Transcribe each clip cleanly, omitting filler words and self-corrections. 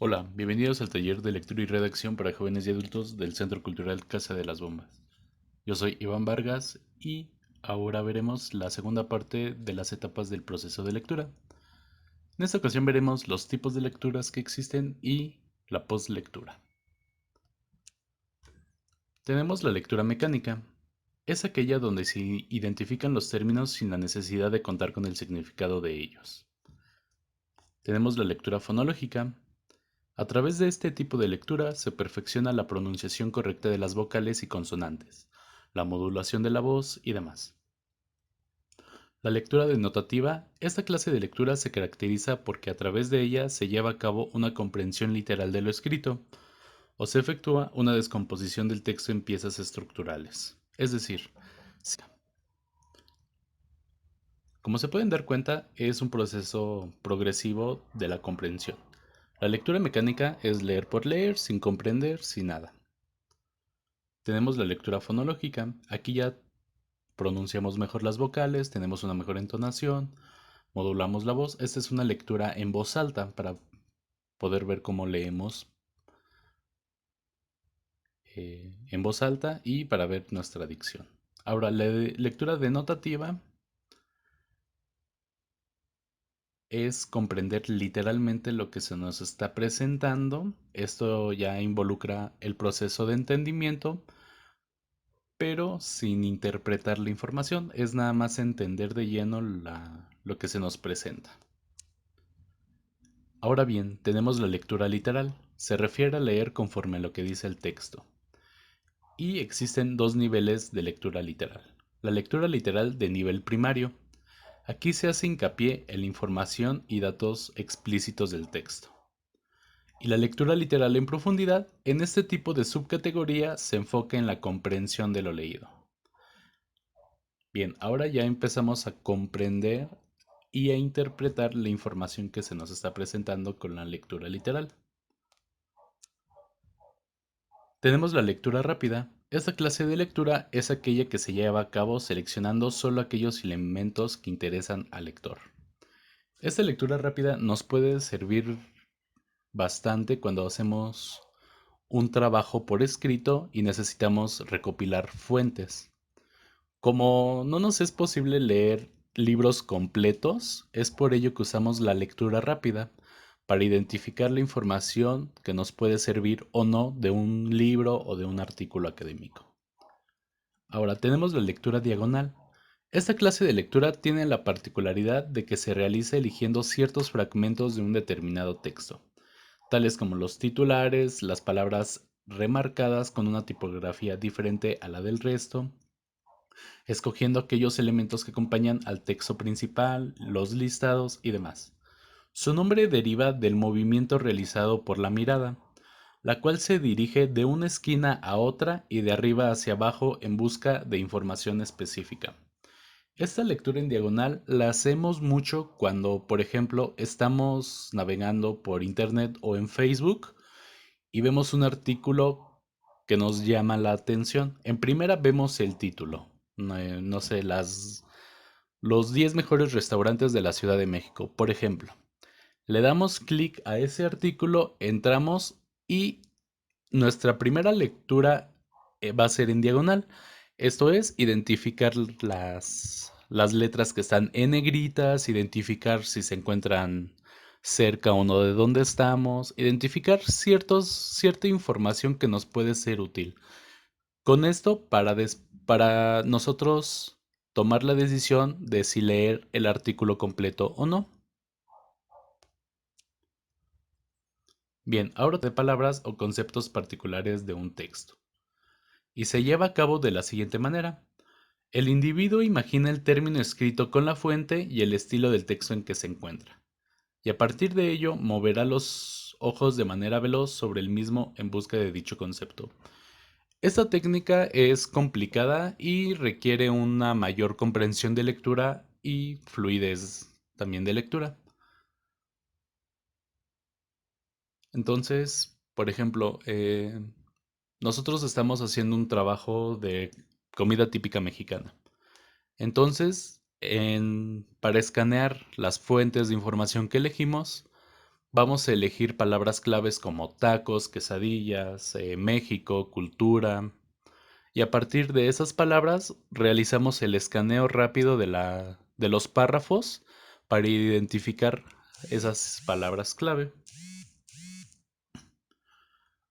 Hola, bienvenidos al taller de lectura y redacción para jóvenes y adultos del Centro Cultural Casa de las Bombas. Yo soy Iván Vargas y ahora veremos la segunda parte de las etapas del proceso de lectura. En esta ocasión veremos los tipos de lecturas que existen y la postlectura. Tenemos la lectura mecánica. Es aquella donde se identifican los términos sin la necesidad de contar con el significado de ellos. Tenemos la lectura fonológica. A través de este tipo de lectura se perfecciona la pronunciación correcta de las vocales y consonantes, la modulación de la voz y demás. La lectura denotativa, esta clase de lectura se caracteriza porque a través de ella se lleva a cabo una comprensión literal de lo escrito, o se efectúa una descomposición del texto en piezas estructurales. Es decir, como se pueden dar cuenta, es un proceso progresivo de la comprensión. La lectura mecánica es leer por leer, sin comprender, sin nada. Tenemos la lectura fonológica. Aquí ya pronunciamos mejor las vocales, tenemos una mejor entonación, modulamos la voz. Esta es una lectura en voz alta para poder ver cómo leemos en voz alta y para ver nuestra dicción. Ahora, la lectura denotativa es comprender literalmente lo que se nos está presentando. Esto ya involucra el proceso de entendimiento, pero sin interpretar la información, es nada más entender de lleno lo que se nos presenta. Ahora bien, tenemos la lectura literal, se refiere a leer conforme a lo que dice el texto. Y existen dos niveles de lectura literal. La lectura literal de nivel primario. Aquí se hace hincapié en la información y datos explícitos del texto. Y la lectura literal en profundidad, en este tipo de subcategoría se enfoca en la comprensión de lo leído. Bien, ahora ya empezamos a comprender y a interpretar la información que se nos está presentando con la lectura literal. Tenemos la lectura rápida. Esta clase de lectura es aquella que se lleva a cabo seleccionando solo aquellos elementos que interesan al lector. Esta lectura rápida nos puede servir bastante cuando hacemos un trabajo por escrito y necesitamos recopilar fuentes. Como no nos es posible leer libros completos, es por ello que usamos la lectura rápida para identificar la información que nos puede servir o no de un libro o de un artículo académico. Ahora tenemos la lectura diagonal. Esta clase de lectura tiene la particularidad de que se realiza eligiendo ciertos fragmentos de un determinado texto, tales como los titulares, las palabras remarcadas con una tipografía diferente a la del resto, escogiendo aquellos elementos que acompañan al texto principal, los listados y demás. Su nombre deriva del movimiento realizado por la mirada, la cual se dirige de una esquina a otra y de arriba hacia abajo en busca de información específica. Esta lectura en diagonal la hacemos mucho cuando, por ejemplo, estamos navegando por internet o en Facebook y vemos un artículo que nos llama la atención. En primera vemos el título, no sé, los 10 mejores restaurantes de la Ciudad de México, por ejemplo. Le damos clic a ese artículo, entramos y nuestra primera lectura va a ser en diagonal. Esto es identificar las letras que están en negritas, identificar si se encuentran cerca o no de donde estamos, identificar cierta información que nos puede ser útil. Con esto, para nosotros tomar la decisión de si leer el artículo completo o no. Bien, ahora de palabras o conceptos particulares de un texto. Y se lleva a cabo de la siguiente manera. El individuo imagina el término escrito con la fuente y el estilo del texto en que se encuentra, y a partir de ello moverá los ojos de manera veloz sobre el mismo en busca de dicho concepto. Esta técnica es complicada y requiere una mayor comprensión de lectura y fluidez también de lectura. Entonces, por ejemplo, nosotros estamos haciendo un trabajo de comida típica mexicana. Entonces, para escanear las fuentes de información que elegimos, Vamos a elegir palabras claves como tacos, quesadillas, México, cultura. Y a partir de esas palabras realizamos el escaneo rápido de los párrafos para identificar esas palabras clave.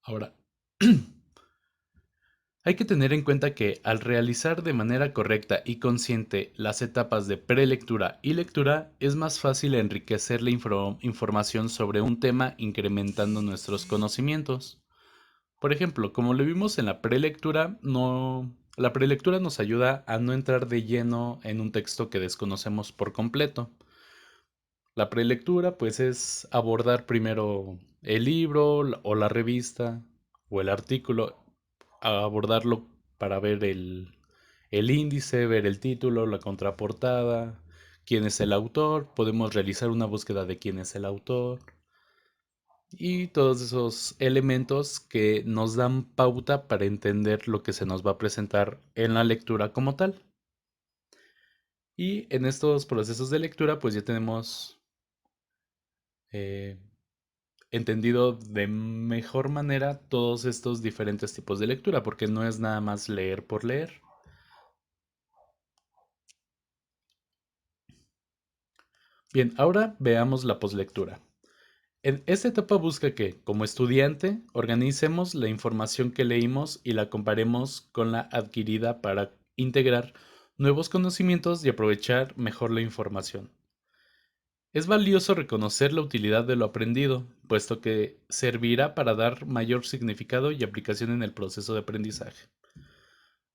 Ahora, hay que tener en cuenta que al realizar de manera correcta y consciente las etapas de prelectura y lectura, es más fácil enriquecer la información sobre un tema incrementando nuestros conocimientos. Por ejemplo, como lo vimos en la prelectura, la prelectura nos ayuda a no entrar de lleno en un texto que desconocemos por completo. La prelectura, pues, es abordar primero el libro o la revista o el artículo, abordarlo para ver el índice, ver el título, la contraportada, quién es el autor, podemos realizar una búsqueda de quién es el autor y todos esos elementos que nos dan pauta para entender lo que se nos va a presentar en la lectura como tal. Y en estos procesos de lectura, pues ya tenemos eh, entendido de mejor manera todos estos diferentes tipos de lectura, porque no es nada más leer por leer. Bien, ahora veamos la poslectura. En esta etapa busca que, como estudiante, organicemos la información que leímos y la comparemos con la adquirida para integrar nuevos conocimientos y aprovechar mejor la información. Es valioso reconocer la utilidad de lo aprendido, puesto que servirá para dar mayor significado y aplicación en el proceso de aprendizaje.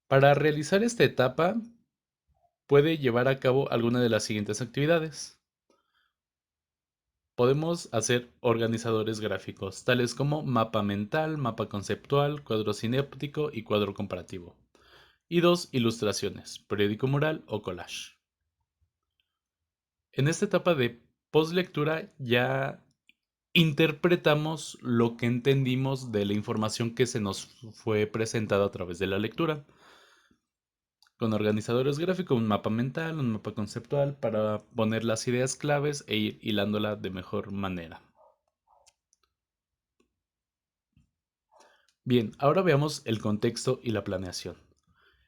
Para realizar esta etapa, puede llevar a cabo alguna de las siguientes actividades. Podemos hacer organizadores gráficos, tales como mapa mental, mapa conceptual, cuadro sinéptico y cuadro comparativo. Y dos, ilustraciones, periódico mural o collage. En esta etapa de postlectura ya interpretamos lo que entendimos de la información que se nos fue presentada a través de la lectura. Con organizadores gráficos, un mapa mental, un mapa conceptual para poner las ideas claves e ir hilándola de mejor manera. Bien, ahora veamos el contexto y la planeación.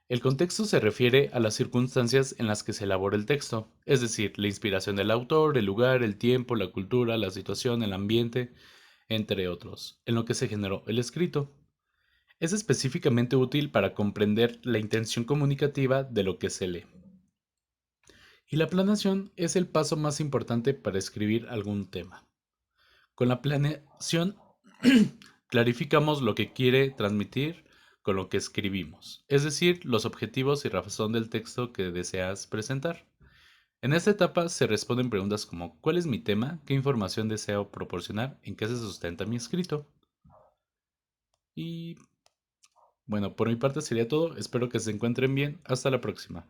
El contexto se refiere a las circunstancias en las que se elabora el texto, es decir, la inspiración del autor, el lugar, el tiempo, la cultura, la situación, el ambiente, entre otros, en lo que se generó el escrito. Es específicamente útil para comprender la intención comunicativa de lo que se lee. Y la planeación es el paso más importante para escribir algún tema. Con la planeación clarificamos lo que quiere transmitir con lo que escribimos, es decir, los objetivos y razón del texto que deseas presentar. En esta etapa se responden preguntas como ¿cuál es mi tema? ¿Qué información deseo proporcionar? ¿En qué se sustenta mi escrito? Y bueno, por mi parte sería todo. Espero que se encuentren bien. Hasta la próxima.